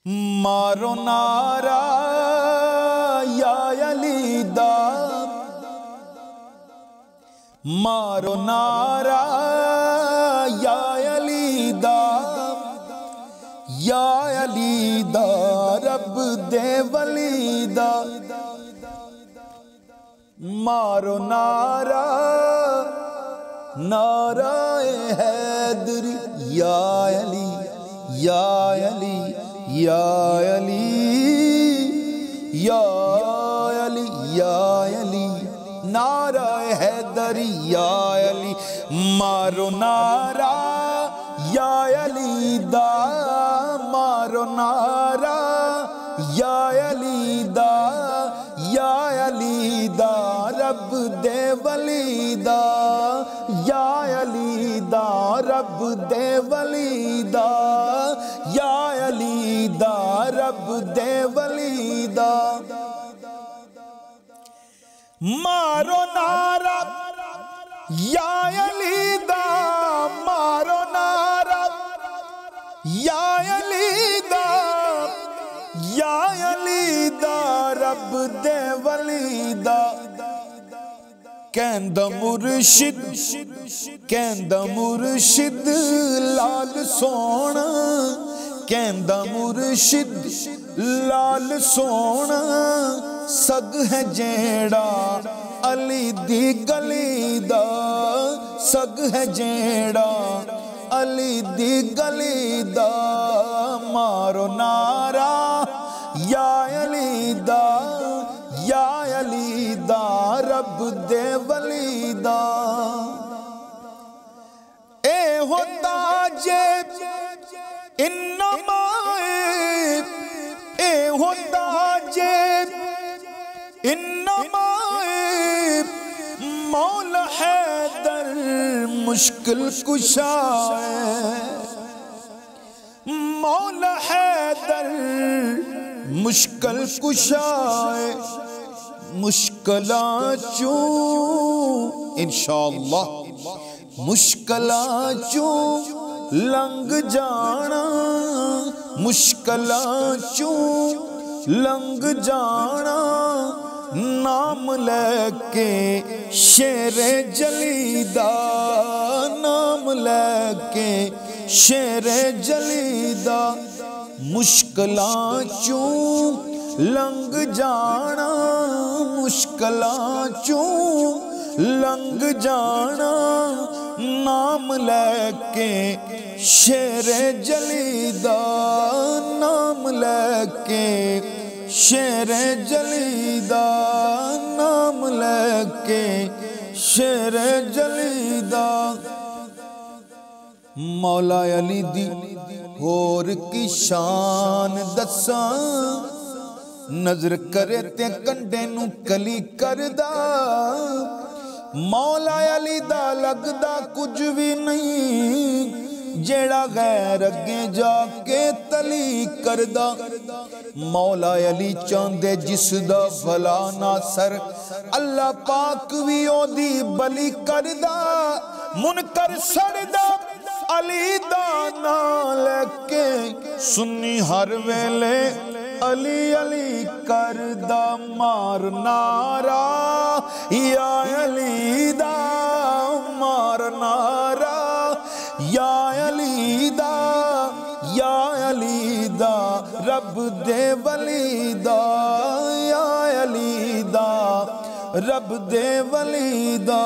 مارو نعرہ یا علی دا، مارو نعرہ یا علی دا، یا علی دا رب دے ولی دا، مارو نعرہ نعرہ حیدری یا علی یا علی یا علی یا علی یا علی، نعرہ حیدری یا علی، مارو نعرہ یا علی دا، مارو نعرہ یا علی دا، یا علی دا رب دے ولی دا، یا علی دا رب دے ولی دا، یا علی دا رب دے ولی دا، مارو نعرہ یا علی دا، مارو نعرہ یا علی دا، یا علی دا رب دے ولی دا، کہندہ مرشد کہندہ مرشد لال سونا، کہندہ مرشد لال سونا، سگ ہے جیڑا علی دی گلی دا، سگ ہے جیڑا علی دی گلی دا، مارو نعرہ یا علی دا، یا علی دا رب دے ولی دا، اے ہوتا جیب انما اے ہوتا جیب انما مولا حیدر مشکل کشا ہے، مولا حیدر مشکل کشا ہے، مشکلاں چوں انشاءاللہ مشکلاں چوں لنگ جانا، مشکلاں چوں لنگ جانا، نام لے کے شیر جلی دا، نام لے کے شیر جلی دا، مشکلاں چوں لنگ جانا، مشکلاں چوں لنگ جانا، نام لے کے شیر جلی دا، نام لے کے شیر جلی دا، نام لے کے شیر جلی دا، مولا علی دی اور کی شان دساں، نظر کرے تے کنڈے نو کلی کردہ، مولا علی دا لگدا کچھ بھی نہیں، جیڑا غیر اگے جا کے تلی کردہ، مولا علی چاندے جس دا بھلا ناصر، اللہ پاک وی او دی بلی کردہ، منکر سردہ علی دا نام لے کے، سنی ہر ویلے علی علی کردہ، مار نعرہ یا علی دا، مار نعرہ یا علی دا، یا علی دا رب دے ولی دا، یا علی دا رب دے ولی دا۔